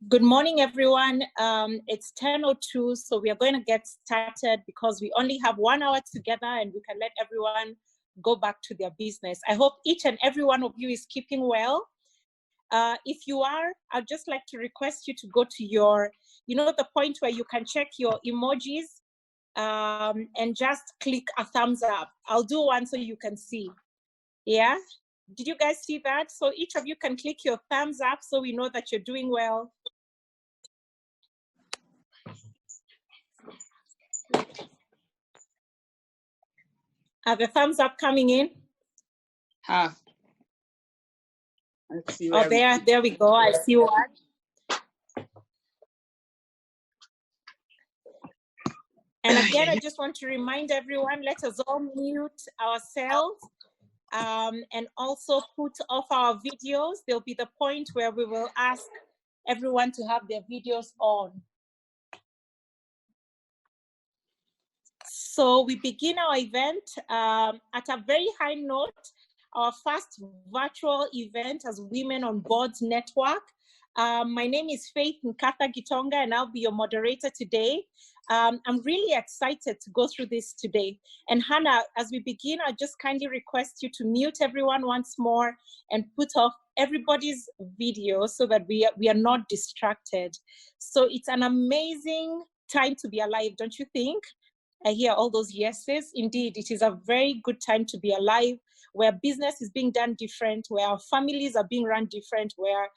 Good morning, everyone. It's 10:02, so we are going to get started because we only have 1 hour together and we can let everyone go back to their business. I hope each and every one of you is keeping well. If you are, I'd just like to request you to go to your, the point where you can check your emojis and just click a thumbs up. I'll do one so you can see. Yeah? Did you guys see that? So each of you can click your thumbs up so we know that you're doing well. Are the thumbs up coming in? Let's see oh, there we go. I see one. And again, I just want to remind everyone, let us all mute ourselves and also put off our videos. There'll be the point where we will ask everyone to have their videos on. So we begin our event at a very high note, our first virtual event as Women on Boards Network. My name is Faith Nkatha Gitonga, and I'll be your moderator today. I'm really excited to go through this today. And Hannah, as we begin, I just kindly request you to mute everyone once more and put off everybody's video so that we are not distracted. So it's an amazing time to be alive, don't you think? I hear all those yeses. Indeed, it is a very good time to be alive, where business is being done different, where our families are being run different, where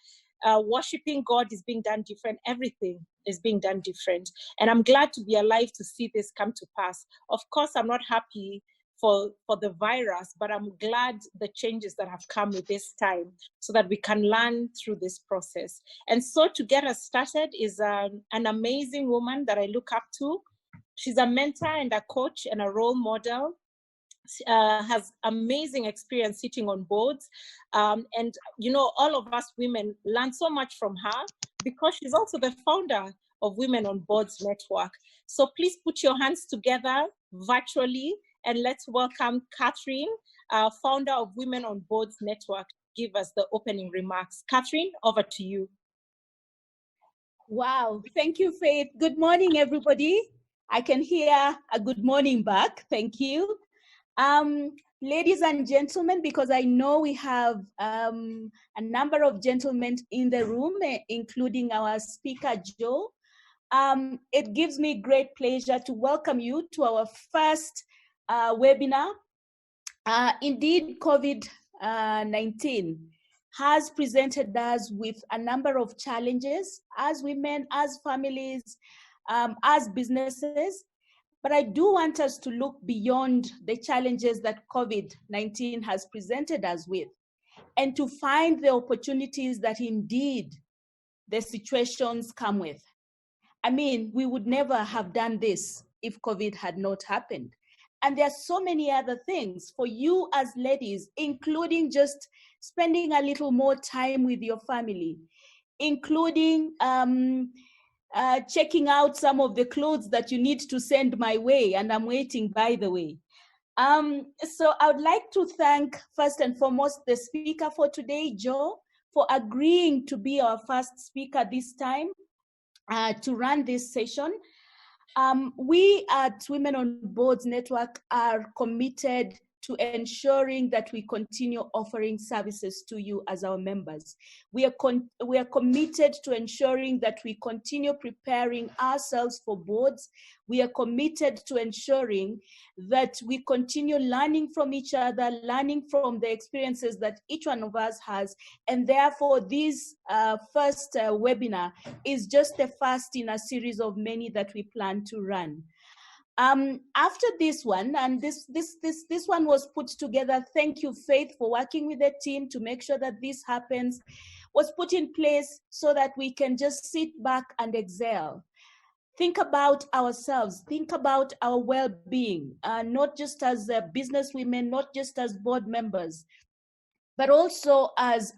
worshiping God is being done different. Everything is being done different. And I'm glad to be alive to see this come to pass. Of course, I'm not happy for the virus, but I'm glad the changes that have come with this time so that we can learn through this process. And so to get us started is an amazing woman that I look up to. She's a mentor and a coach and a role model. Has amazing experience sitting on boards. And, all of us women learn so much from her because she's also the founder of Women on Boards Network. So please put your hands together virtually and let's welcome Catherine, founder of Women on Boards Network, give us the opening remarks. Catherine, over to you. Wow, thank you, Faith. Good morning, everybody. I can hear a good morning back. Thank you. Ladies and gentlemen, because I know we have a number of gentlemen in the room, including our speaker, Joe, it gives me great pleasure to welcome you to our first webinar. Indeed, COVID-19 has presented us with a number of challenges as women, as families, as businesses. But I do want us to look beyond the challenges that COVID-19 has presented us with and to find the opportunities that indeed the situations come with. I mean, we would never have done this if COVID had not happened. And there are so many other things for you as ladies, including just spending a little more time with your family, including checking out some of the clothes that you need to send my way, and I'm waiting, by the way. So I would like to thank, first and foremost, the speaker for today, Joe, for agreeing to be our first speaker this time to run this session. We at Women on Boards Network are committed to ensuring that we continue offering services to you as our members. We are committed to ensuring that we continue preparing ourselves for boards. We are committed to ensuring that we continue learning from each other, learning from the experiences that each one of us has. And therefore, this first webinar is just the first in a series of many that we plan to run. After this one, and this one was put together, thank you, Faith, for working with the team to make sure that this happens, was put in place so that we can just sit back and exhale. Think about ourselves, think about our well-being, not just as business women, not just as board members, but also as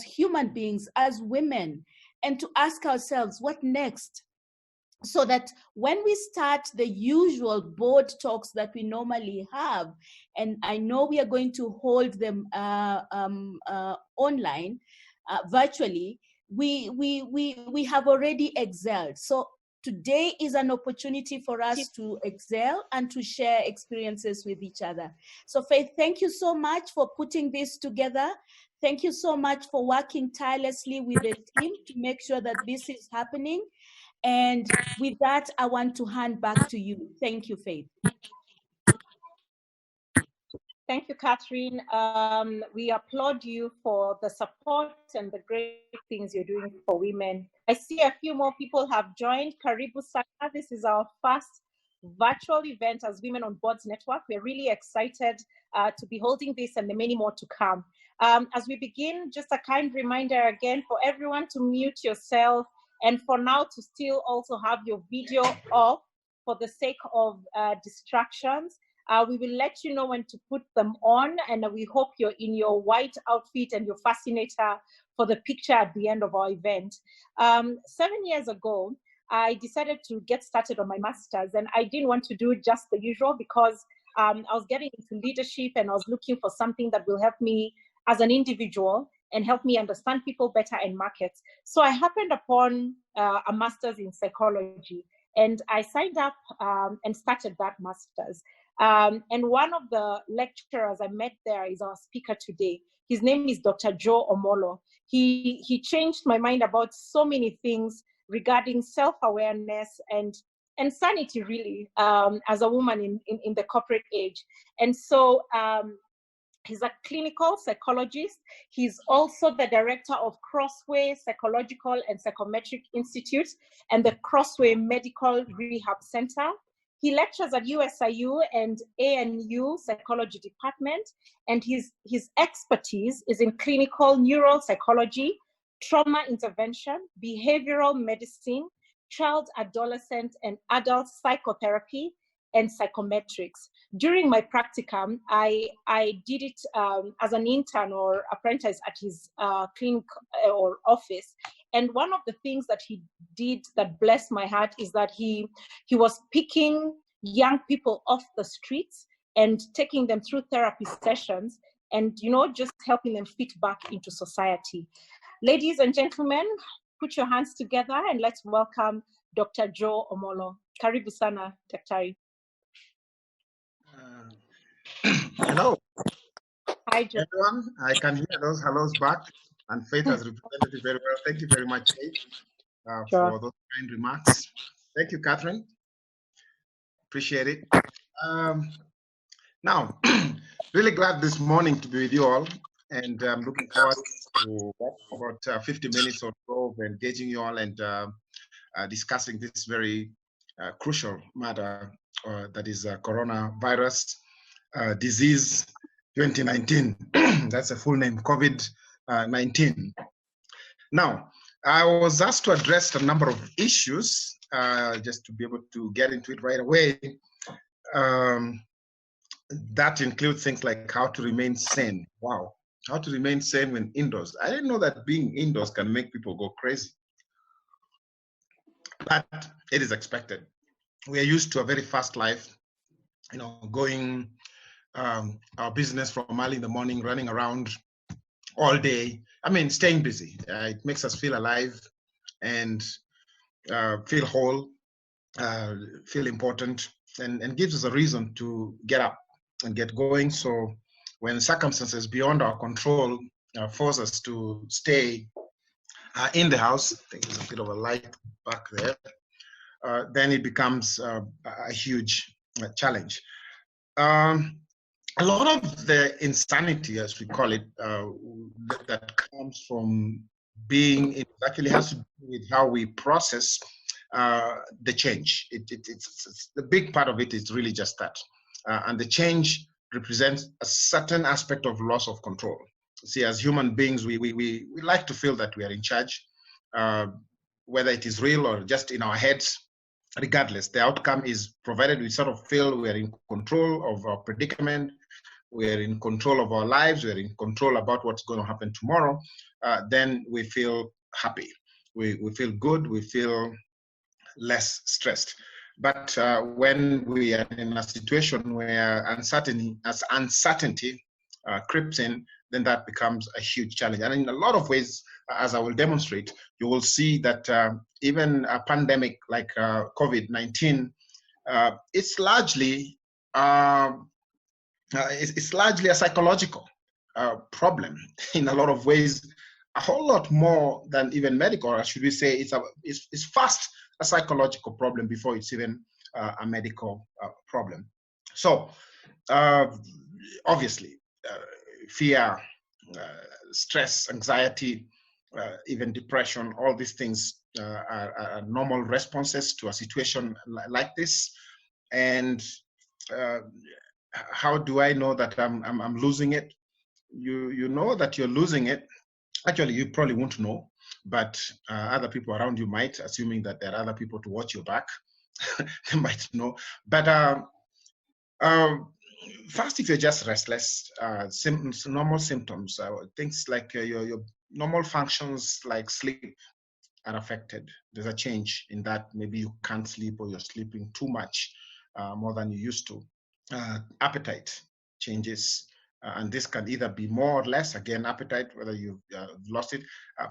human beings, as women, and to ask ourselves, what next? So that when we start the usual board talks that we normally have, and I know we are going to hold them online, virtually, we have already excelled. So today is an opportunity for us to excel and to share experiences with each other. So Faith, thank you so much for putting this together. Thank you so much for working tirelessly with the team to make sure that this is happening. And with that, I want to hand back to you. Thank you, Faith. Thank you, Catherine. We applaud you for the support and the great things you're doing for women. I see a few more people have joined. Karibu sana. This is our first virtual event as Women on Boards Network. We're really excited to be holding this and the many more to come. As we begin, just a kind reminder again for everyone to mute yourself and for now to still also have your video off for the sake of distractions. We will let you know when to put them on, and we hope you're in your white outfit and your fascinator for the picture at the end of our event. 7 years ago, I decided to get started on my master's, and I didn't want to do just the usual because I was getting into leadership and I was looking for something that will help me as an individual and help me understand people better and markets. So I happened upon a master's in psychology, and I signed up and started that master's. And one of the lecturers I met there is our speaker today. His name is Dr. Joe Omollo. He changed my mind about so many things regarding self-awareness and sanity, really, as a woman in the corporate age. And so he's a clinical psychologist. He's also the director of Crossway Psychological and Psychometric Institute and the Crossway Medical Rehab Center. He lectures at USIU and ANU Psychology Department, and his expertise is in clinical neural psychology, trauma intervention, behavioral medicine, child, adolescent, and adult psychotherapy, and psychometrics. During my practicum, I did it as an intern or apprentice at his clinic or office. And one of the things that he did that blessed my heart is that he was picking young people off the streets and taking them through therapy sessions and, you know, just helping them fit back into society. Ladies and gentlemen, put your hands together and let's welcome Dr. Joe Omollo. Karibu sana, Daktari. Hello. Hi, Joe. Everyone, I can hear those hellos back, and Faith has represented it very well. Thank you very much, Faith, Sure. for those kind remarks. Thank you, Catherine. Appreciate it. Now, really glad this morning to be with you all, and I'm looking forward to about 50 minutes or so of engaging you all and discussing this very crucial matter that is coronavirus disease 2019. That's a full name, COVID-19. Now, I was asked to address a number of issues, just to be able to get into it right away. That includes things like how to remain sane. Wow, how to remain sane when indoors. I didn't know that being indoors can make people go crazy, but it is expected. We are used to a very fast life, you know, going our business from early in the morning, running around all day. I mean, staying busy. It makes us feel alive and feel whole, feel important, and gives us a reason to get up and get going. So when circumstances beyond our control force us to stay in the house, I think there's a bit of a light back there, then it becomes a huge challenge. A lot of the insanity, as we call it, that comes from being, it actually has to do with how we process the change. It's the big part of it is really just that. And the change represents a certain aspect of loss of control. See, as human beings, we like to feel that we are in charge, whether it is real or just in our heads. Regardless, the outcome is provided we sort of feel we are in control of our predicament, we are in control of our lives, we are in control about what's going to happen tomorrow, then we feel happy. We feel good, we feel less stressed. But when we are in a situation where uncertainty creeps in, then that becomes a huge challenge. And in a lot of ways, as I will demonstrate, you will see that even a pandemic like COVID-19, it's largely a psychological problem in a lot of ways, a whole lot more than even medical, or should we say it's first a psychological problem before it's even a medical problem. So obviously, fear, stress, anxiety, even depression, all these things are normal responses to a situation like this. And how do I know that I'm losing it? You know that you're losing it. Actually, you probably won't know, but other people around you might, assuming that there are other people to watch your back. They might know. But first, if you're just restless, symptoms, normal symptoms, things like your normal functions like sleep are affected. There's a change in that. Maybe you can't sleep, or you're sleeping too much, more than you used to. Appetite changes, and this can either be more or less, again, appetite, whether you've lost it.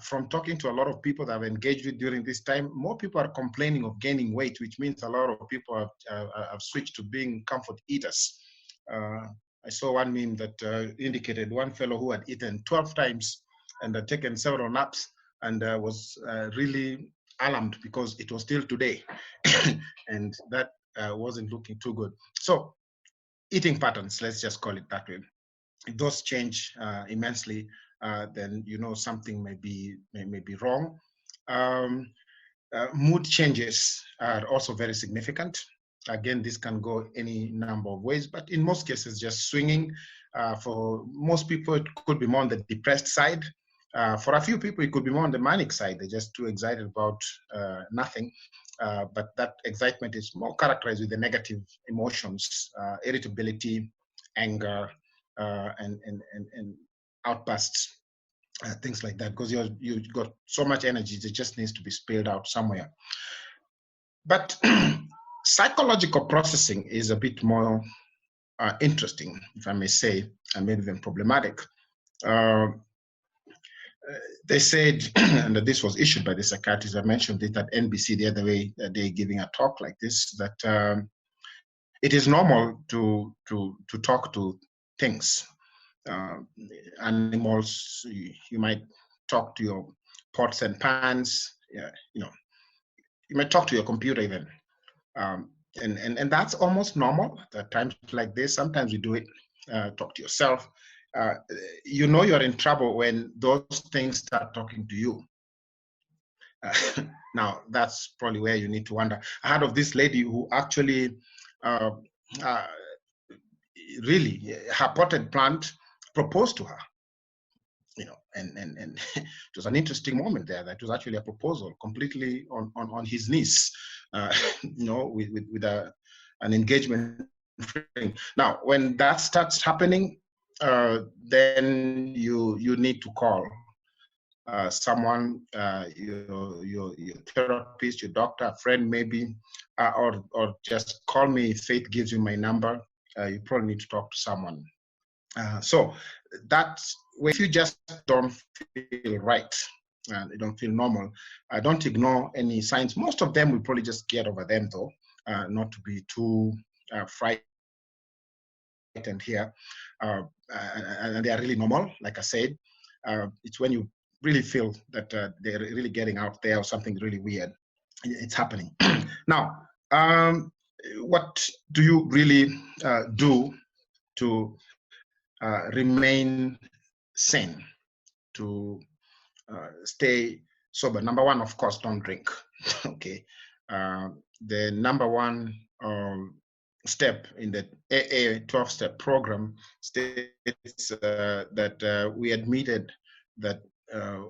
From talking to a lot of people that I've engaged with during this time, more people are complaining of gaining weight, which means a lot of people have switched to being comfort eaters. I saw one meme that indicated one fellow who had eaten 12 times and had taken several naps and was really alarmed because it was still today. And that wasn't looking too good. So eating patterns, let's just call it that way. If those change immensely, then you know something may be wrong. Mood changes are also very significant. Again, this can go any number of ways, but in most cases, just swinging. For most people, it could be more on the depressed side. For a few people, it could be more on the manic side. They're just too excited about nothing. But that excitement is more characterized with the negative emotions, irritability, anger, and outbursts, things like that, because you've got so much energy that just needs to be spilled out somewhere. But psychological processing is a bit more interesting, if I may say, and maybe even problematic. They said, and this was issued by the psychiatrist, I mentioned it at NBC the other day, giving a talk like this, that it is normal to talk to things. Animals, you might talk to your pots and pans, you might talk to your computer even. And that's almost normal at times like this. Sometimes you do it, talk to yourself. You know you're in trouble when those things start talking to you. Now, that's probably where you need to wonder. I heard of this lady who actually, really, her potted plant proposed to her. And it was an interesting moment there. That was actually a proposal, completely on his knees, with an engagement ring. Now, when that starts happening, then you need to call someone, your therapist, your doctor, a friend maybe, or just call me. Faith gives you my number. You probably need to talk to someone. So that's if you just don't feel right and you don't feel normal, don't ignore any signs. Most of them will probably just get over them, though, not to be too frightened here. And they are really normal, like I said. It's when you really feel that they're really getting out there or something really weird, it's happening. Now, what do you really do to remain sane, to stay sober? Number one, of course, don't drink. Okay. The number one step in the AA 12-step program states that we admitted that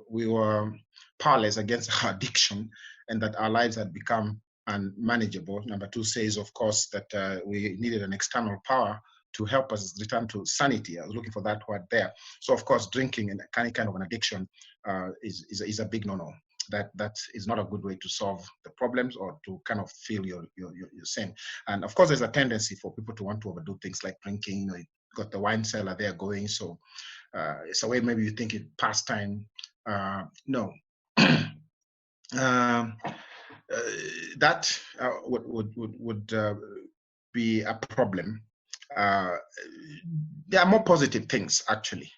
we were powerless against our addiction and that our lives had become unmanageable. Number two says, of course, that we needed an external power to help us return to sanity. I was looking for that word there. So, of course, drinking and any kind of an addiction is a big no-no. That is not a good way to solve the problems or to kind of feel you're sane. And of course, there's a tendency for people to want to overdo things like drinking. got the wine cellar there going. So it's a way maybe you think it pastime. No. That would be a problem. There are more positive things actually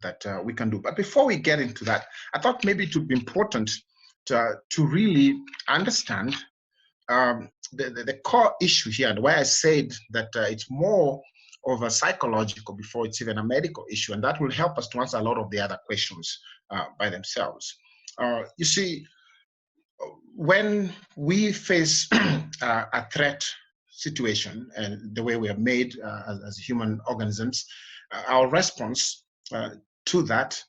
that we can do. But before we get into that, I thought maybe it would be important to really understand the core issue here, and why I said that it's more of a psychological before it's even a medical issue, and that will help us to answer a lot of the other questions by themselves. You see, when we face a threat situation, and the way we are made as human organisms, our response to that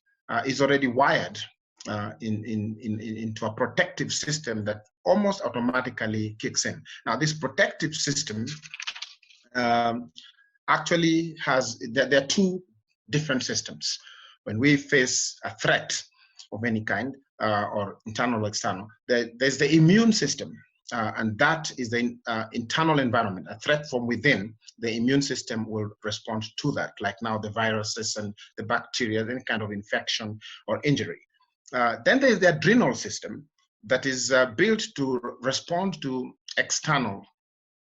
is already wired into a protective system that almost automatically kicks in. Now, this protective system actually has, there are two different systems. When we face a threat of any kind, or internal or external, there's the immune system, and that is the internal environment. A threat from within, the immune system will respond to that, like now the viruses and the bacteria, any kind of infection or injury. Then there's the adrenal system that is built to respond to external,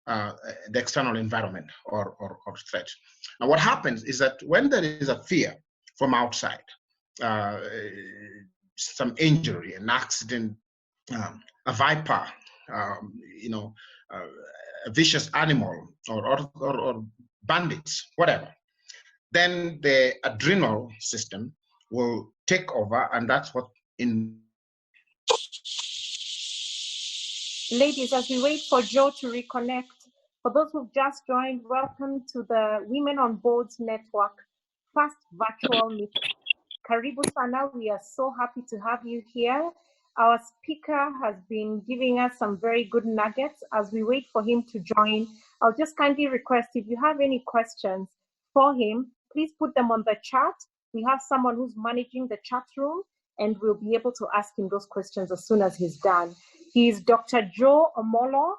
the external environment or threat. Now, what happens is that when there is a fear from outside, some injury, an accident, a viper, a vicious animal, or bandits, whatever, then the adrenal system will take over, and that's what Ladies, as we wait for Joe to reconnect, for those who've just joined, welcome to the Women on Boards Network first virtual meeting. Karibu sana, we are so happy to have you here. Our speaker has been giving us some very good nuggets. As we wait for him to join, I'll just kindly request, if you have any questions for him, please put them on the chat. We have someone who's managing the chat room, and we'll be able to ask him those questions as soon as he's done. He's Dr. Joe Omollo.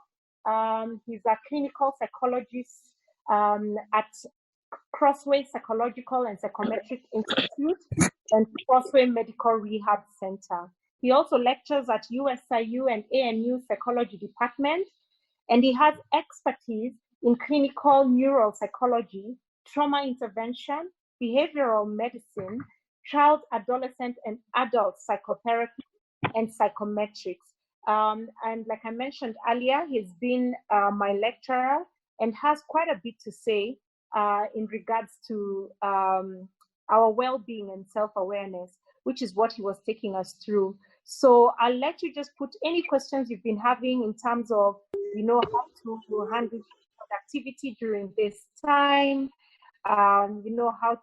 He's a clinical psychologist at Crossway Psychological and Psychometric Institute and Crossway Medical Rehab Center. He also lectures at USIU and ANU Psychology Department, and he has expertise in clinical neuropsychology, trauma intervention, behavioral medicine, child, adolescent, and adult psychotherapy, and psychometrics. And like I mentioned earlier, he's been my lecturer and has quite a bit to say in regards to our well-being and self-awareness, which is what he was taking us through. So I'll let you just put any questions you've been having in terms of, how to handle productivity during this time, how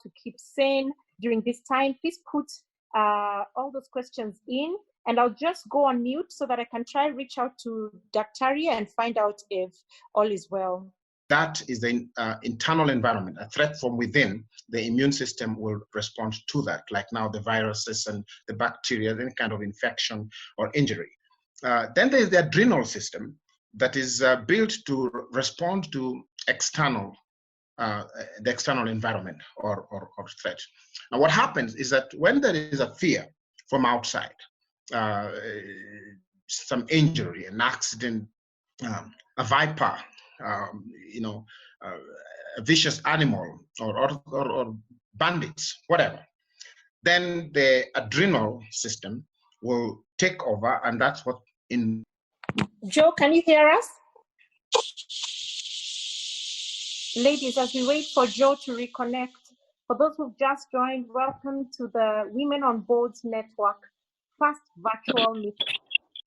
to keep sane during this time. Please put all those questions in, and I'll just go on mute so that I can try and reach out to Dr. and find out if all is well. That is the internal environment. A threat from within, the immune system will respond to that, like now the viruses and the bacteria, any kind of infection or injury. Then there's the adrenal system that is built to respond to external, the external environment or threat. Now, what happens is that when there is a fear from outside, some injury, an accident, a viper, a vicious animal or bandits, whatever, then the adrenal system will take over, and that's what in. Joe, can you hear us? Ladies, as we wait for Joe to reconnect, for those who've just joined, welcome to the Women on Boards Network first virtual meeting.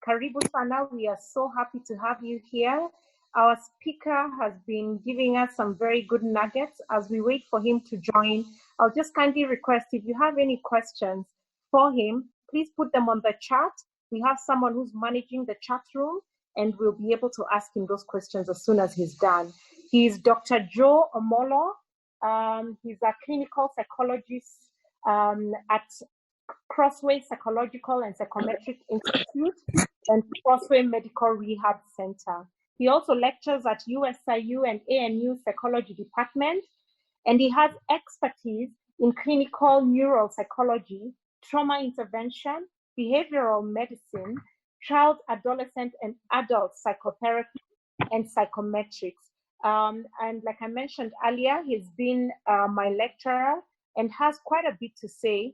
Karibu sana, we are so happy to have you here. Our speaker has been giving us some very good nuggets. As we wait for him to join, I'll just kindly request, if you have any questions for him, please put them on the chat. We have someone who's managing the chat room, and we'll be able to ask him those questions as soon as he's done. He's Dr. Joe Omollo. He's a clinical psychologist at Crossway Psychological and Psychometric Institute and Crossway Medical Rehab Center. He also lectures at USIU and ANU Psychology Department, And he has expertise in clinical neural psychology, trauma intervention, behavioral medicine, child, adolescent, and adult psychotherapy, and psychometrics. And like I mentioned earlier, he's been my lecturer and has quite a bit to say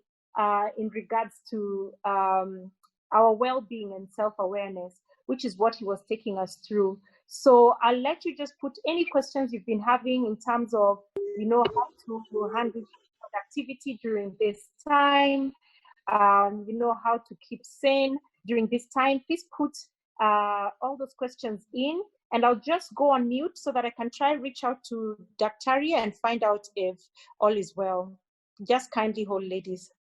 in regards to our well-being and self-awareness, which is what he was taking us through. So I'll let you just put any questions you've been having in terms of, how to handle productivity during this time, how to keep sane during this time. Please put all those questions in, and I'll just go on mute so that I can try reach out to Daktari and find out if all is well. Just kindly hold, ladies.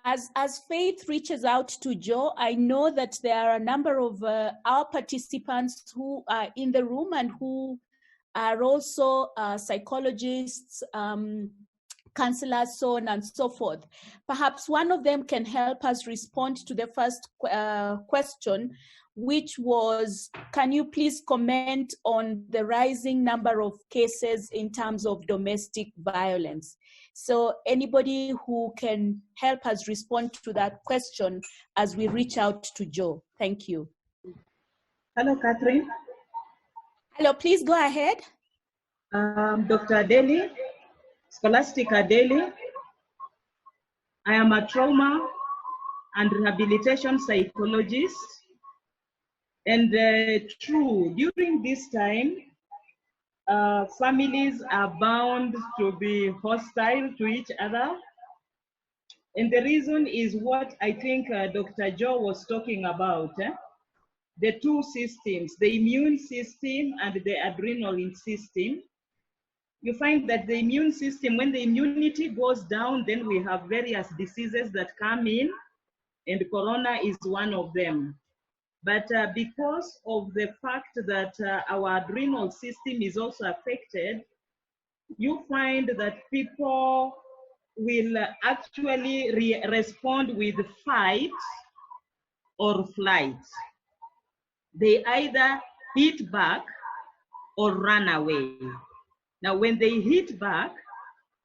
As Faith reaches out to Joe, I know that there are a number of our participants who are in the room and who are also psychologists, counselors, so on and so forth. Perhaps one of them can help us respond to the first question, which was, can you please comment on the rising number of cases in terms of domestic violence? So anybody who can help us respond to that question as we reach out to Joe. Thank you. Hello, Catherine. Hello, please go ahead. Dr. Adeli, Scholastic Adeli. I am a trauma and rehabilitation psychologist. And true, during this time, families are bound to be hostile to each other. And the reason is what I think Dr. Joe was talking about. The two systems, the immune system and the adrenal system. You find that the immune system, when the immunity goes down, then we have various diseases that come in, and corona is one of them. But because of the fact that our adrenal system is also affected, you find that people will actually respond with fight or flight. They either hit back or run away. Now, when they hit back,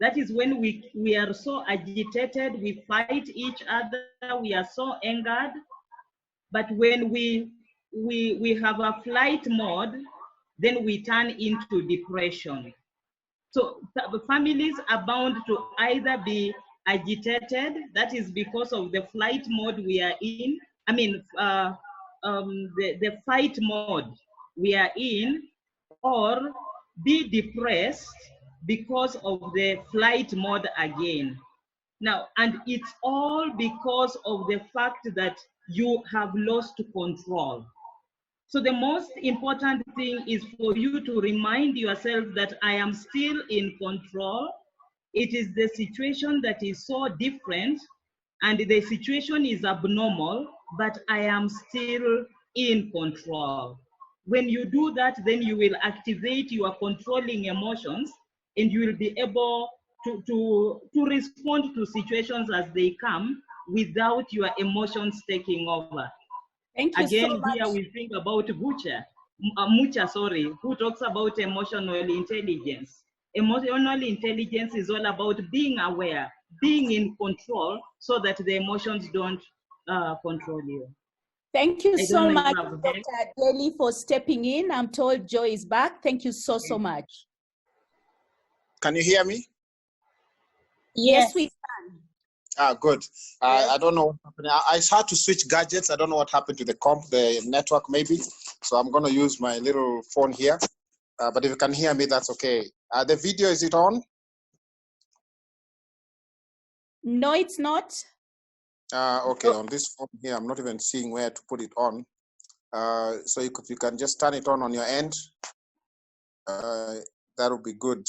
that is when we are so agitated, we fight each other, we are so angered. But when we have a flight mode, then we turn into depression. So families are bound to either be agitated, that is because of the flight mode we are in, the fight mode we are in, or be depressed because of the flight mode again. Now, and it's all because of the fact that you have lost control. So the most important thing is for you to remind yourself that I am still in control. It is the situation that is so different, and the situation is abnormal, but I am still in control. When you do that, then you will activate your controlling emotions, and you will be able to respond to situations as they come without your emotions taking over. Thank you Again, so much. here we think about Mucha, who talks about emotional intelligence. Emotional intelligence is all about being aware, being in control, so that the emotions don't control you. Thank you so much, Dr. Adeli, for stepping in. I'm told Joe is back. Thank you so much. Can you hear me? Yes, we can. Good. I don't know what's happening. I had to switch gadgets. I don't know what happened to the network maybe. So I'm going to use my little phone here. But if you can hear me, that's okay. The video, is it on? No, it's not. Okay, on this phone here, I'm not even seeing where to put it on. So if you can just turn it on your end, that would be good.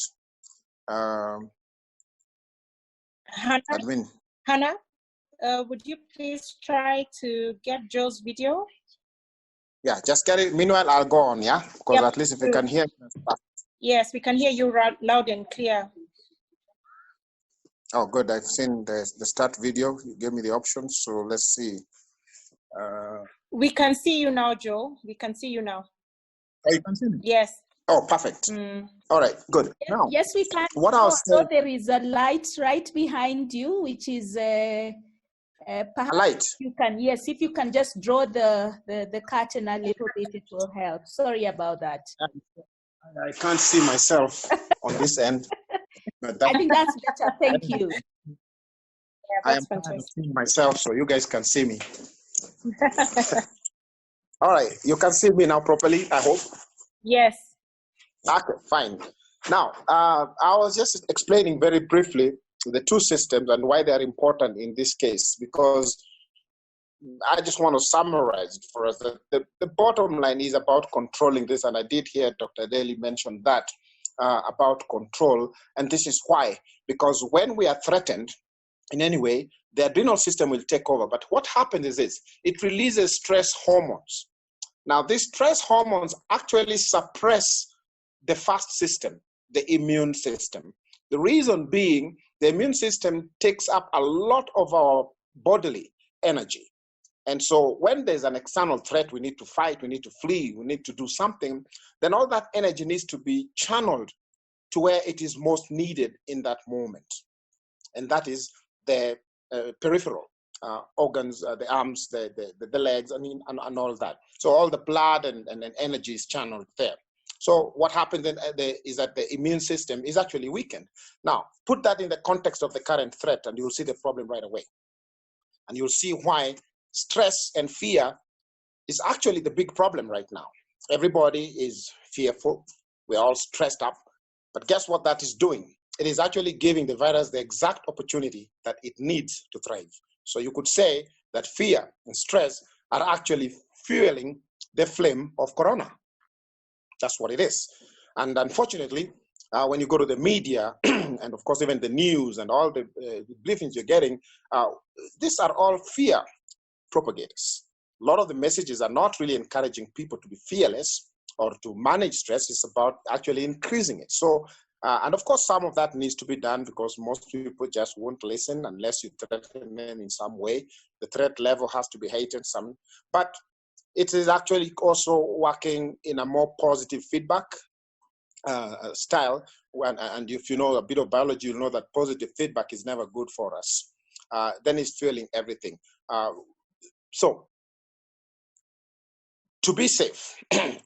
Hannah, would you please try to get Joe's video? Yeah, just get it. Meanwhile, I'll go on, yeah? Because at least if you can hear me. Yes, we can hear you loud and clear. Oh, good. I've seen the start video. You gave me the options, so let's see. We can see you now, Joe. We can see you now. Oh, you can see me? Yes. Oh, perfect. All right, good. Now, Yes, we can. what I was saying, there is a light right behind you, which is perhaps a light. you can, yes, if you can just draw the curtain a little bit, it will help. Sorry about that. I can't see myself on this end. But I think that's better. Thank you. Yeah, I that's am tired of fantastic. seeing myself, so you guys can see me. All right, you can see me now properly, I hope. Yes. Okay, fine. Now, I was just explaining very briefly the two systems and why they are important in this case, because I just want to summarize it for us. The bottom line is about controlling this, and I did hear Dr. Daly mention that about control, and this is why. Because when we are threatened in any way, the adrenal system will take over. But what happens is this: it releases stress hormones. Now, these stress hormones actually suppress the first system, the immune system. The reason being, the immune system takes up a lot of our bodily energy. And so when there's an external threat, we need to fight, we need to flee, we need to do something, then all that energy needs to be channeled to where it is most needed in that moment. And that is the peripheral organs, the arms, the legs, and all that. So all the blood and energy is channeled there. So what happens then is that the immune system is actually weakened. Now, put that in the context of the current threat, and you'll see the problem right away. And you'll see why stress and fear is actually the big problem right now. Everybody is fearful. We're all stressed up. But guess what that is doing? It is actually giving the virus the exact opportunity that it needs to thrive. So you could say that fear and stress are actually fueling the flame of corona. That's what it is. And unfortunately, when you go to the media, and of course, even the news and all the briefings you're getting, these are all fear propagators. A lot of the messages are not really encouraging people to be fearless or to manage stress. It's about actually increasing it. So, and of course, some of that needs to be done because most people just won't listen unless you threaten them in some way. The threat level has to be heightened some, but it is actually also working in a more positive feedback style. And if you know a bit of biology, you'll know that positive feedback is never good for us. Then it's fueling everything. So to be safe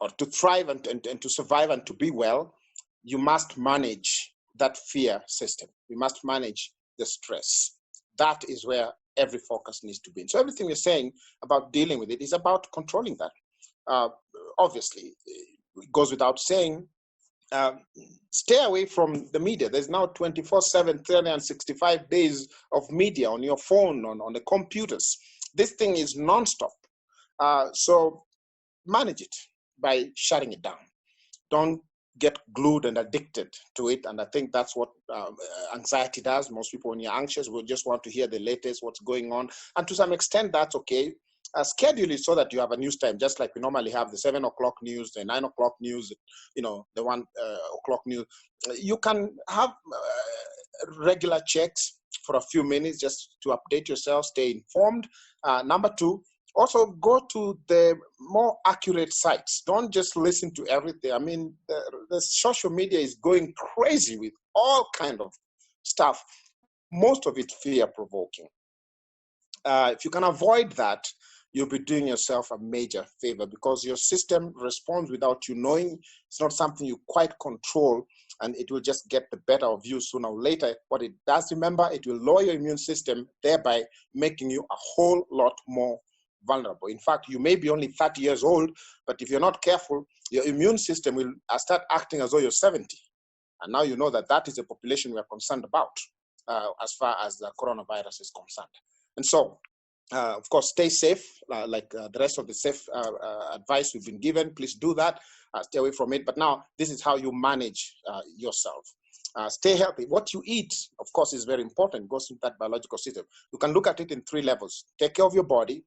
or to thrive and to survive and to be well, you must manage that fear system. You must manage the stress. That is where every focus needs to be. And so everything we're saying about dealing with it is about controlling that. Obviously, it goes without saying, stay away from the media. There's now 24/7, 365 days of media on your phone, on the computers. This thing is nonstop. So manage it by shutting it down. Don't get glued and addicted to it. And I think that's what anxiety does. Most people, when you're anxious, will just want to hear the latest, what's going on. And to some extent, that's okay. Schedule it so that you have a news time, just like we normally have the 7 o'clock news, the 9 o'clock news, the 1 o'clock news. You can have regular checks for a few minutes just to update yourself, stay informed. Number two, also go to the more accurate sites. Don't just listen to everything. I mean, the social media is going crazy with all kind of stuff, most of it fear-provoking. If you can avoid that, you'll be doing yourself a major favor because your system responds without you knowing. It's not something you quite control, and it will just get the better of you sooner or later. What it does, remember, it will lower your immune system, thereby making you a whole lot more vulnerable. In fact, you may be only 30 years old, but if you're not careful, your immune system will start acting as though you're 70. And now you know that that is a population we are concerned about as far as the coronavirus is concerned. And so, of course, stay safe, like the rest of the safe advice we've been given. Please do that. Stay away from it. But now, this is how you manage yourself. Stay healthy. What you eat, of course, is very important. It goes into that biological system. You can look at it in 3 levels. Take care of your body,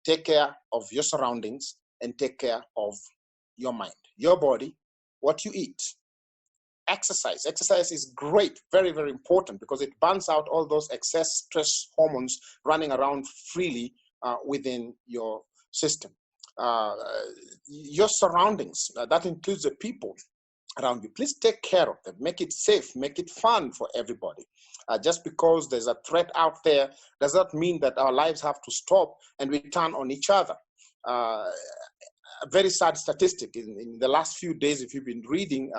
take care of your surroundings, and take care of your mind. Your body, what you eat, exercise. Exercise is great, very, very important, because it burns out all those excess stress hormones running around freely within your system. Your surroundings, that includes the people around you. Please take care of them. Make it safe, make it fun for everybody. Just because there's a threat out there does not mean that our lives have to stop and we turn on each other. A very sad statistic in the last few days, if you've been reading,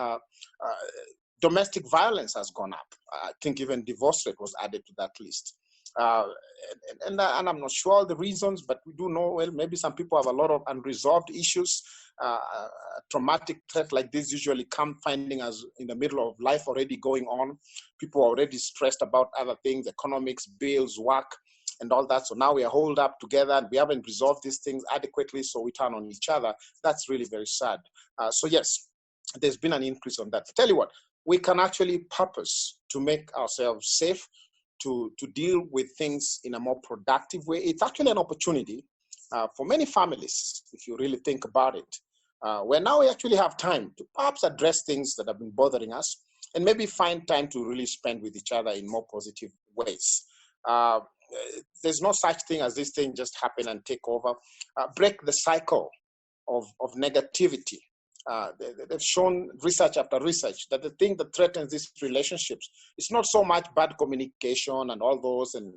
domestic violence has gone up. I think even divorce rate was added to that list. And I'm not sure all the reasons, but we do know, well, maybe some people have a lot of unresolved issues. A traumatic threat like this usually come finding us in the middle of life already going on. People are already stressed about other things, economics, bills, work, and all that. So now we are holed up together and we haven't resolved these things adequately, so we turn on each other. That's really very sad. So yes, there's been an increase on that. I tell you what, we can actually purpose to make ourselves safe, to deal with things in a more productive way. It's actually an opportunity for many families, if you really think about it, where now we actually have time to perhaps address things that have been bothering us and maybe find time to really spend with each other in more positive ways. There's no such thing as this thing just happen and take over. Break the cycle of negativity. They've shown research after research that the thing that threatens these relationships is not so much bad communication and all those, and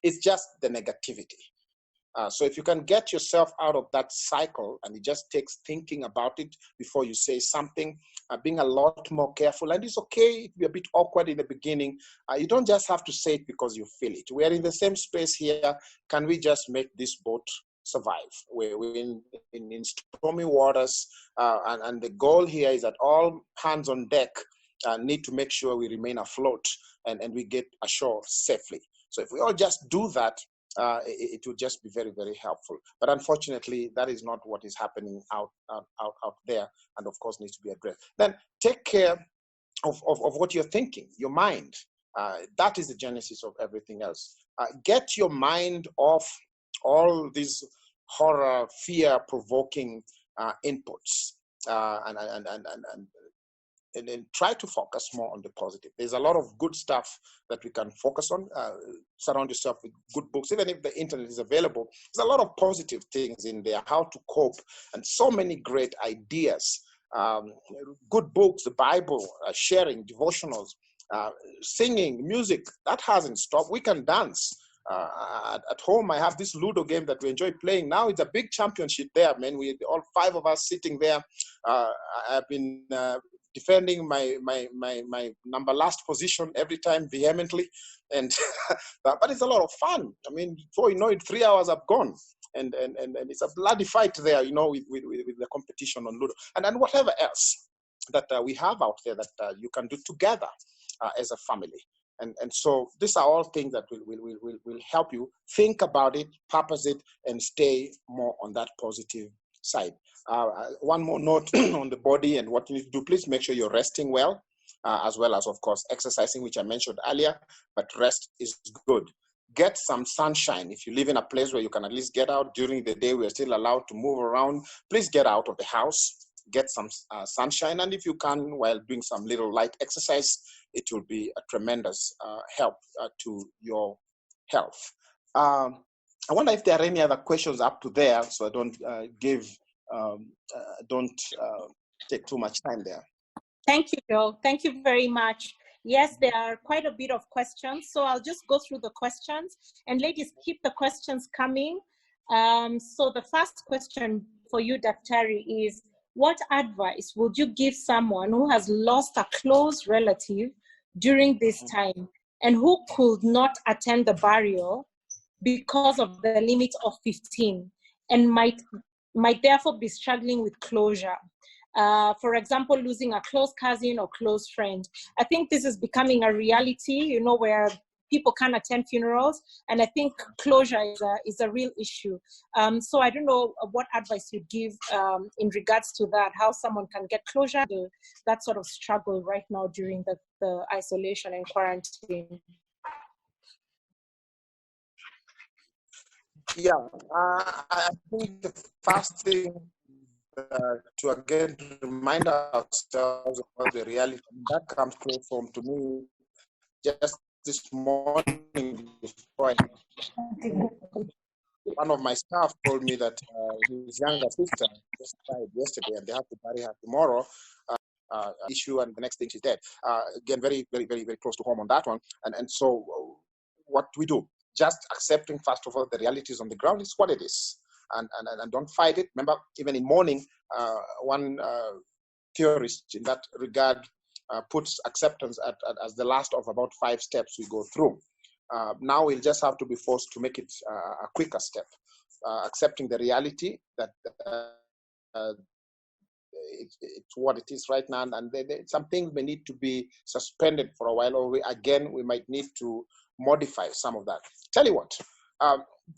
it's just the negativity. So if you can get yourself out of that cycle, and it just takes thinking about it before you say something, being a lot more careful, and it's okay to be a bit awkward in the beginning. You don't just have to say it because you feel it. We are in the same space here. Can we just make this boat survive? We're in stormy waters, and the goal here is that all hands on deck need to make sure we remain afloat and we get ashore safely. So if we all just do that, it will just be very, very helpful. But unfortunately, that is not what is happening out there, and of course needs to be addressed. Then take care of what you're thinking, your mind. That is the genesis of everything else. Get your mind off all these horror, fear-provoking inputs, and then try to focus more on the positive. There's a lot of good stuff that we can focus on. Surround yourself with good books. Even if the internet is available, there's a lot of positive things in there, how to cope, and so many great ideas. Good books, the Bible, sharing, devotionals, singing, music, that hasn't stopped. We can dance. At home, I have this Ludo game that we enjoy playing. Now it's a big championship there, man. We all 5 of us sitting there. I've been defending my number last position every time vehemently, and but it's a lot of fun. I mean, before you know it, 3 hours have gone, and it's a bloody fight there, you know, with the competition on Ludo and whatever else that we have out there that you can do together as a family. And so these are all things that will help you think about it, purpose it, and stay more on that positive side. One more note on the body and what you need to do. Please make sure you're resting well, as well as, of course, exercising, which I mentioned earlier, but rest is good. Get some sunshine. If you live in a place where you can at least get out during the day, we're still allowed to move around. Please get out of the house, get some sunshine, and if you can, while doing some little light exercise, it will be a tremendous help to your health. I wonder if there are any other questions up to there, so I don't take too much time there. Thank you, Joe. Thank you very much. Yes, there are quite a bit of questions, so I'll just go through the questions. And ladies, keep the questions coming. So the first question for you, Daktari, is what advice would you give someone who has lost a close relative during this time and who could not attend the burial because of the limit of 15 and might therefore be struggling with closure? For example, losing a close cousin or close friend. I think this is becoming a reality, you know, where people can't attend funerals, and I think closure is a real issue. So I don't know what advice you'd give in regards to that, how someone can get closure to that sort of struggle right now during the isolation and quarantine. Yeah, I think the first thing to again remind ourselves of the reality that comes close home to me. Just this morning, before one of my staff told me that his younger sister just died yesterday, and they have to bury her tomorrow. Issue, and the next thing she's dead. Again, very, very, very, very close to home on that one. And so, what do we do? Just accepting, first of all, the realities on the ground is what it is, and don't fight it. Remember, even in mourning, one theorist in that regard puts acceptance as the last of about 5 steps we go through. Now we'll just have to be forced to make it a quicker step, accepting the reality that it's what it is right now, and some things may need to be suspended for a while, or we might need to modify some of that. Tell you what,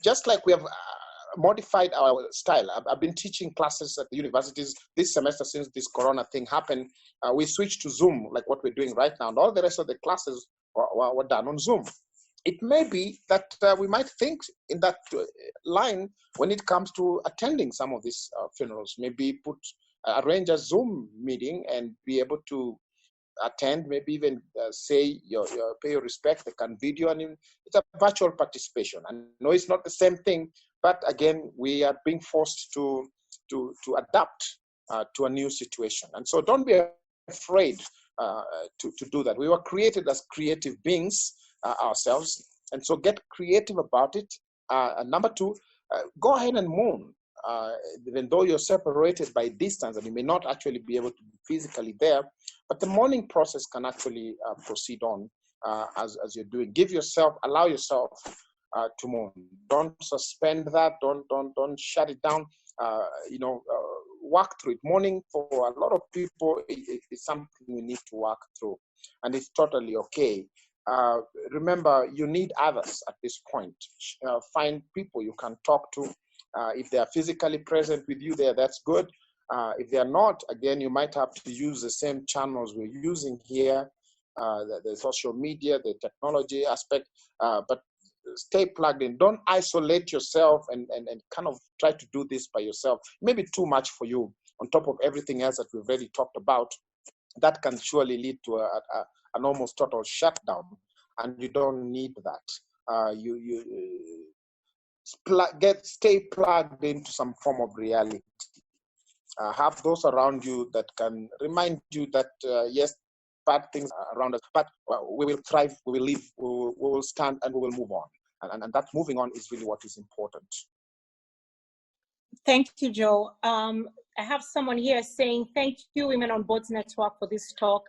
just like we have modified our style. I've been teaching classes at the universities this semester since this corona thing happened. We switched to Zoom, like what we're doing right now, and all the rest of the classes were done on Zoom. It may be that we might think in that line when it comes to attending some of these funerals. Maybe arrange a Zoom meeting and be able to attend, maybe even say pay your respect. They can video, and it's a virtual participation. I know it's not the same thing, but again, we are being forced to adapt to a new situation. And so don't be afraid to do that. We were created as creative beings ourselves, and so get creative about it. And number 2, go ahead and mourn. Even though you're separated by distance and you may not actually be able to be physically there, but the mourning process can actually proceed on as you're doing. Allow yourself to mourn. Don't suspend that. Don't shut it down. Work through it. Mourning for a lot of people is something we need to work through, and it's totally okay. Remember, you need others at this point. Find people you can talk to. If they are physically present with you there, that's good. If they are not, again, you might have to use the same channels we're using here, the social media, the technology aspect, but stay plugged in. Don't isolate yourself and kind of try to do this by yourself. Maybe too much for you on top of everything else that we've already talked about. That can surely lead to an almost total shutdown, and you don't need that. Stay plugged into some form of reality. Have those around you that can remind you that yes, bad things are around us, but we will thrive, we will live, we will stand, and we will move on. And that moving on is really what is important. Thank you, Joe. I have someone here saying, thank you, Women on Boards Network, for this talk.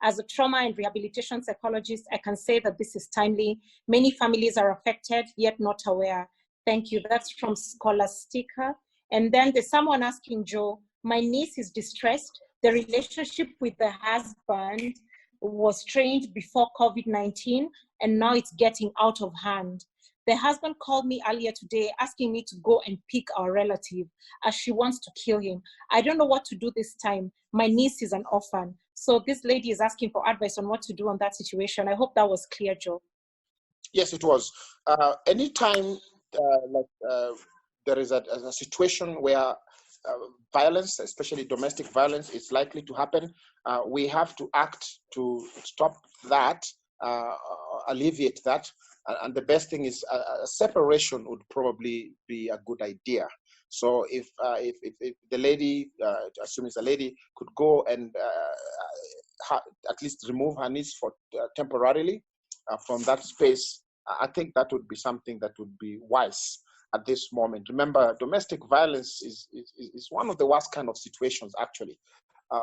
As a trauma and rehabilitation psychologist, I can say that this is timely. Many families are affected, yet not aware. Thank you. That's from Scholastica. And then there's someone asking Joe, my niece is distressed. The relationship with the husband was strained before COVID-19, and now it's getting out of hand. The husband called me earlier today asking me to go and pick our relative as she wants to kill him. I don't know what to do this time. My niece is an orphan. So this lady is asking for advice on what to do on that situation. I hope that was clear, Joe. Yes, it was. Anytime there is a situation where violence, especially domestic violence, is likely to happen, we have to act to stop that, alleviate that. And the best thing is a separation would probably be a good idea. So if the lady, assuming it's a lady, could go and at least remove her niece for temporarily from that space, I think that would be something that would be wise at this moment. Remember, domestic violence is one of the worst kind of situations, actually.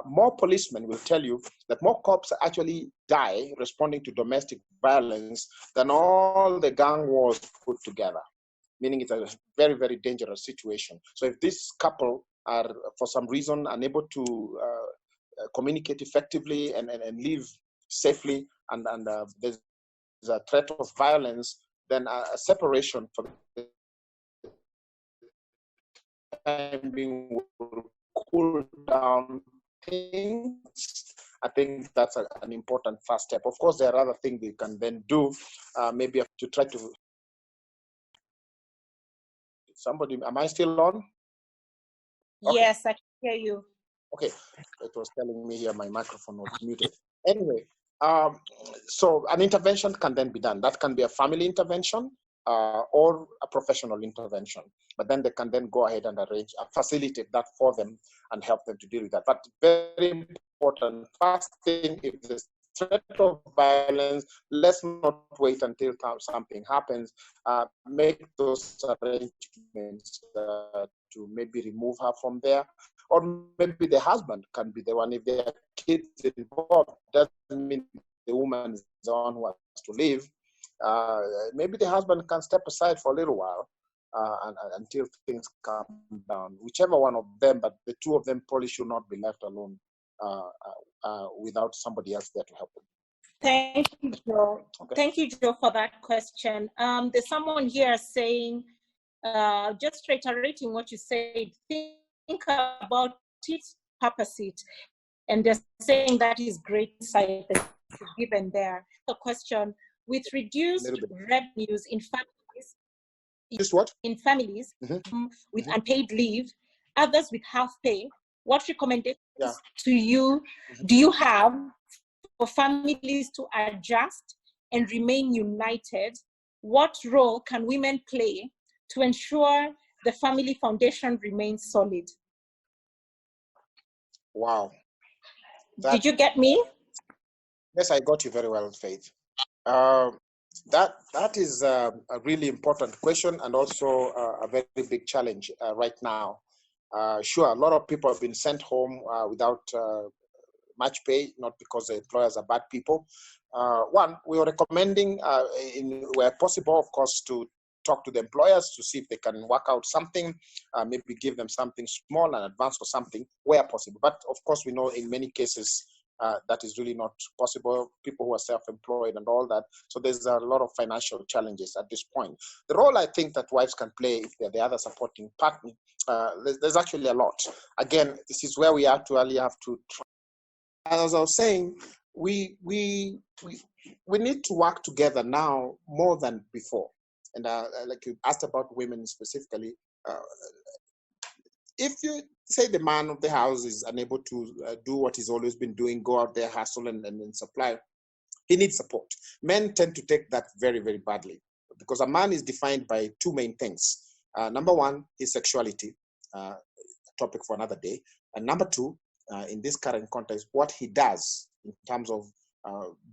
More policemen will tell you that more cops actually die responding to domestic violence than all the gang wars put together, meaning it's a very, very dangerous situation. So if this couple are, for some reason, unable to communicate effectively and live safely, and there's a threat of violence, then a separation for the time being will cool down things. I think that's an important first step. Of course, there are other things you can then do, maybe to try to... Somebody, am I still on? Okay. Yes, I can hear you. Okay, it was telling me here my microphone was muted. Anyway, so an intervention can then be done. That can be a family intervention or a professional intervention. But then they can then go ahead and arrange, facilitate that for them and help them to deal with that. But very important, first thing, if there's threat of violence, let's not wait until something happens. Make those arrangements to maybe remove her from there. Or maybe the husband can be the one. If there are kids involved, doesn't mean the woman is the one who has to leave. Maybe the husband can step aside for a little while until things calm down. Whichever one of them, but the two of them probably should not be left alone without somebody else there to help them. Thank you, Joe. Okay. Thank you, Joe, for that question. There's someone here saying, just reiterating what you said, think about it, purpose it. And they're saying that is great insight that is given there. The question, with reduced revenues in families, in families with unpaid leave, others with half pay, what recommendations do you have for families to adjust and remain united? What role can women play to ensure the family foundation remains solid? Wow. Did you get me? Yes, I got you very well, Faith. That is a really important question and also a very big challenge right now. Sure, a lot of people have been sent home without much pay, not because the employers are bad people. One, we are recommending, where possible, of course, to talk to the employers to see if they can work out something, maybe give them something small and advance for something where possible. But of course, we know in many cases that is really not possible, people who are self-employed and all that. So there's a lot of financial challenges at this point. The role I think that wives can play, if they're the other supporting partner, there's actually a lot. Again, this is where we actually have to try. As I was saying, we need to work together now more than before. And like you asked about women specifically, if you say the man of the house is unable to do what he's always been doing, go out there, hustle and supply, he needs support. Men tend to take that very, very badly because a man is defined by two main things. Number one is sexuality, a topic for another day. And number two, in this current context, what he does in terms of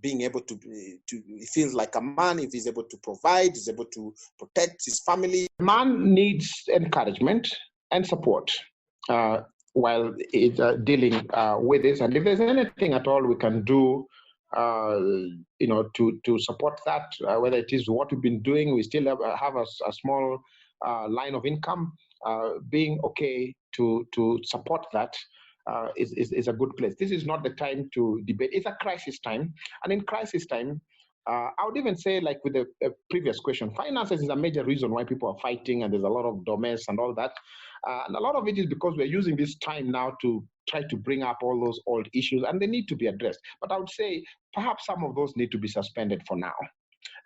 being able to he feels like a man if he's able to provide, he's able to protect his family. Man needs encouragement and support while it's dealing with this. And if there's anything at all we can do, to support that, whether it is what we've been doing, we still have a small line of income, being okay to support that. Is a good place. This is not the time to debate. It's a crisis time. And in crisis time, I would even say, like with the previous question, finances is a major reason why people are fighting and there's a lot of domestic and all that. And a lot of it is because we're using this time now to try to bring up all those old issues and they need to be addressed. But I would say perhaps some of those need to be suspended for now.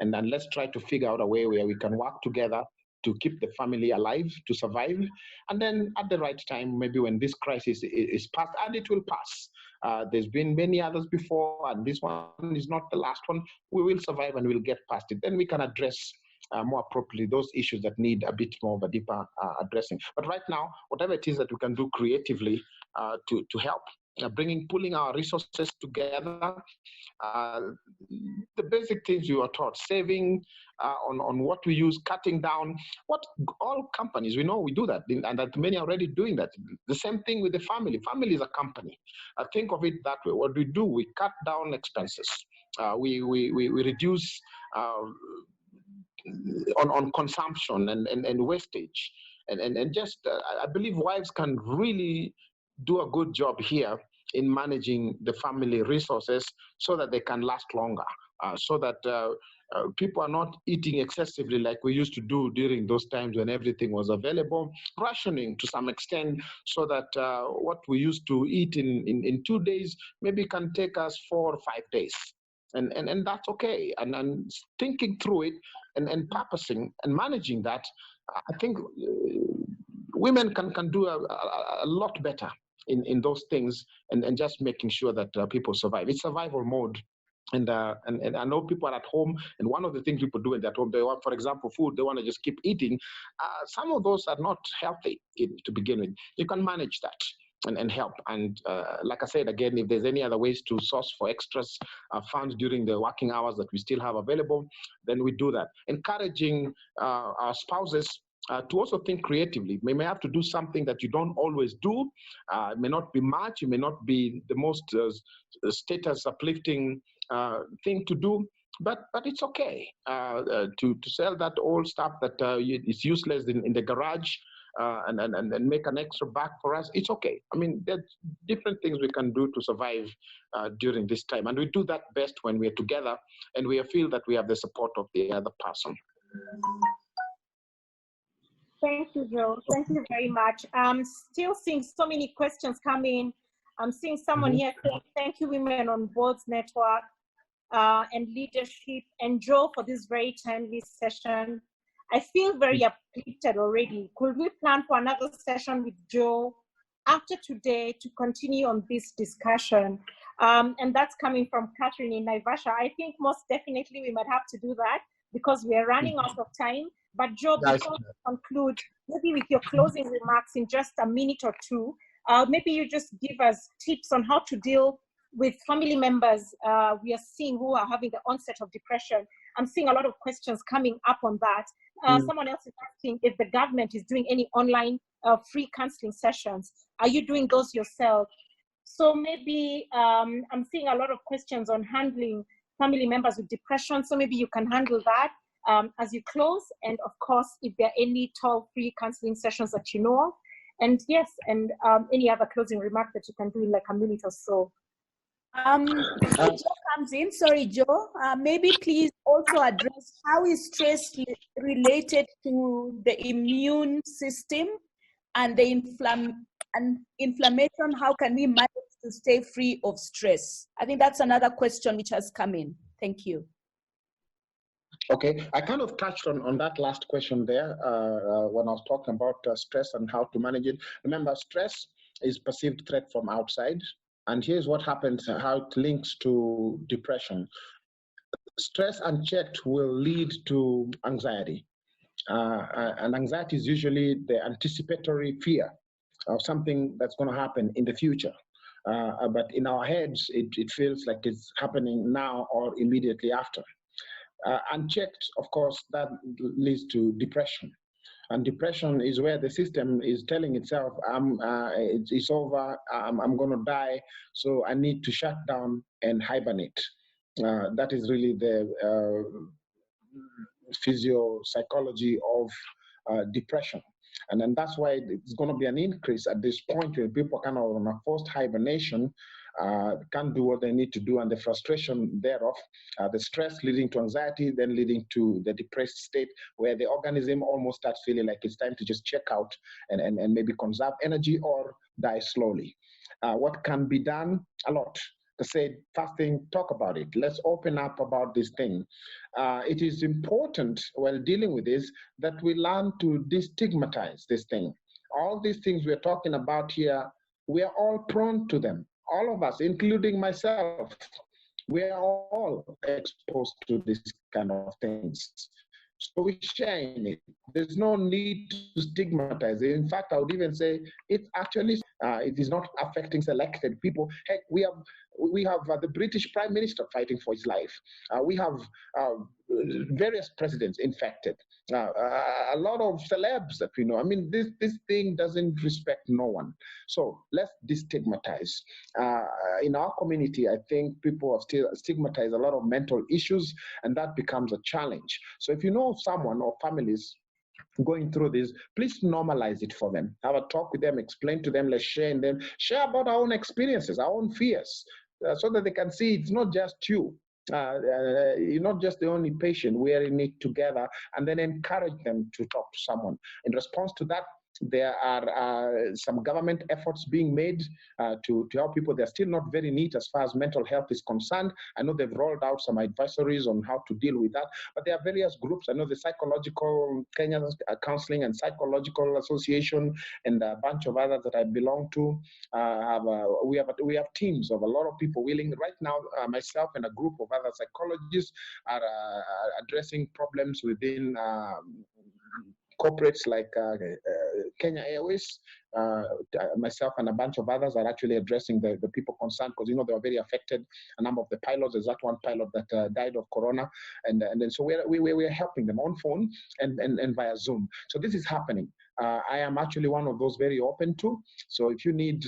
And then let's try to figure out a way where we can work together to keep the family alive, to survive. And then at the right time, maybe when this crisis is past, and it will pass. There's been many others before, and this one is not the last one. We will survive and we'll get past it. Then we can address more appropriately those issues that need a bit more of a deeper addressing. But right now, whatever it is that we can do creatively to help, pulling our resources together, the basic things you are taught, saving on what we use, cutting down, what all companies, we know we do that, and that many are already doing that. The same thing with the family. Family is a company. Think of it that way. What we do, we cut down expenses. We reduce on consumption and wastage. And just, I believe wives can really do a good job here in managing the family resources so that they can last longer, so that people are not eating excessively like we used to do during those times when everything was available, rationing to some extent so that what we used to eat in 2 days maybe can take us 4 or 5 days. And that's okay. And thinking through it and purposing and managing that, I think women can do a lot better in those things, and just making sure that people survive. It's survival mode. And I know people are at home, and one of the things people do when they're at home, they want, for example, food, they want to just keep eating. Some of those are not healthy to begin with. You can manage that and help. And like I said, again, if there's any other ways to source for extras funds during the working hours that we still have available, then we do that. Encouraging our spouses to also think creatively. We may have to do something that you don't always do. It may not be much. It may not be the most status uplifting thing to do, but it's okay to sell that old stuff that is useless in the garage and make an extra buck for us. It's okay. I mean, there's different things we can do to survive during this time, and we do that best when we're together and we feel that we have the support of the other person. Thank you, Joe. Thank you very much. I'm still seeing so many questions come in. I'm seeing someone here saying, thank you, Women on Boards Network and Leadership, and Joe, for this very timely session. I feel very uplifted already. Could we plan for another session with Joe after today to continue on this discussion? And that's coming from Catherine in Naivasha. I think most definitely we might have to do that because we are running out of time. But Joe, before we conclude, maybe with your closing remarks in just a minute or two, maybe you just give us tips on how to deal with family members we are seeing who are having the onset of depression. I'm seeing a lot of questions coming up on that. Someone else is asking if the government is doing any online free counseling sessions. Are you doing those yourself? So maybe I'm seeing a lot of questions on handling family members with depression. So maybe you can handle that as you close. And of course, if there are any toll-free counseling sessions that you know of. And yes, and any other closing remark that you can do in like a minute or so. Joe comes in. Sorry, Joe. Maybe please also address how is stress related to the immune system and the inflammation. How can we manage to stay free of stress? I think that's another question which has come in. Thank you. Okay, I kind of touched on that last question there when I was talking about stress and how to manage it. Remember, stress is perceived threat from outside. And here's what happens, how it links to depression. Stress unchecked will lead to anxiety. And anxiety is usually the anticipatory fear of something that's going to happen in the future. But in our heads, it feels like it's happening now or immediately after. Unchecked, of course, that leads to depression. And depression is where the system is telling itself, it's over, I'm going to die, so I need to shut down and hibernate. That is really the physiopsychology of depression. And then that's why it's going to be an increase at this point when people kind of on a forced hibernation, can't do what they need to do, and the frustration thereof, the stress leading to anxiety, then leading to the depressed state where the organism almost starts feeling like it's time to just check out and maybe conserve energy or die slowly. What can be done? A lot. To say, first thing, talk about it. Let's open up about this thing. It is important while dealing with this that we learn to destigmatize this thing. All these things we're talking about here, we are all prone to them. All of us, including myself, we are all exposed to this kind of things. So we share in it. There's no need to stigmatize it. In fact, I would even say it actually it is not affecting selected people. Heck, we have the British Prime Minister fighting for his life. We have various presidents infected. A lot of celebs that we know. I mean, this thing doesn't respect no one. So let's destigmatize. In our community, I think people have still stigmatized a lot of mental issues, and that becomes a challenge. So if you know of someone or families going through this, please normalize it for them. Have a talk with them, explain to them, let's share in them, share about our own experiences, our own fears, so that they can see it's not just you. You're not just the only patient. We are in it together, and then encourage them to talk to someone. In response to that, There are some government efforts being made to help people. They're still not very neat as far as mental health is concerned. I know they've rolled out some advisories on how to deal with that, but there are various groups. I know the Kenya Counseling and Psychological Association and a bunch of others that I belong to. We have teams of a lot of people willing. Right now, myself and a group of other psychologists are addressing problems within corporates like Kenya Airways. Myself and a bunch of others are actually addressing the people concerned, because they were very affected. A number of the pilots, there's that one pilot that died of corona, and then so we're helping them on phone and via Zoom. So this is happening. I am actually one of those very open to. So if you need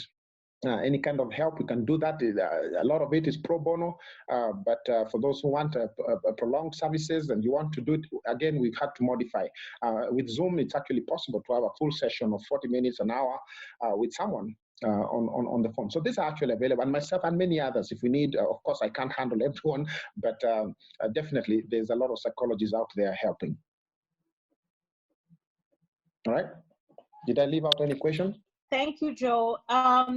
any kind of help, you can do that. A lot of it is pro bono, but for those who want prolonged services and you want to do it, again, we've had to modify. With Zoom, it's actually possible to have a full session of 40 minutes, an hour with someone on the phone. So these are actually available, and myself and many others. If we need, of course, I can't handle everyone, but definitely there's a lot of psychologists out there helping. All right. Did I leave out any questions? Thank you, Joe.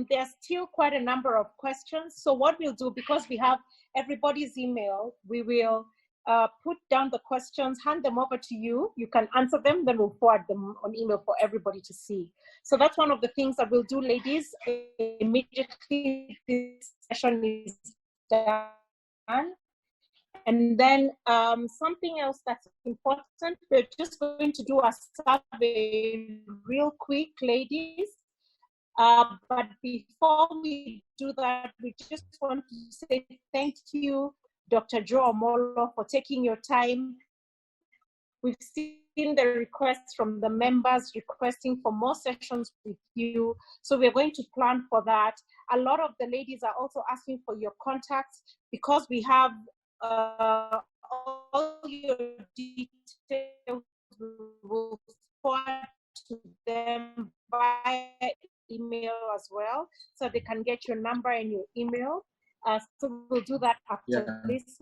There's still quite a number of questions. So what we'll do, because we have everybody's email, we will put down the questions, hand them over to you. You can answer them, then we'll forward them on email for everybody to see. So that's one of the things that we'll do, ladies, immediately this session is done. And then something else that's important, we're just going to do a survey real quick, ladies. But before we do that, we just want to say thank you, Dr. Joe Omollo, for taking your time. We've seen the requests from the members requesting for more sessions with you. So we're going to plan for that. A lot of the ladies are also asking for your contacts, because we have all your details. We will forward to them via email as well, so they can get your number and your email. So we'll do that after this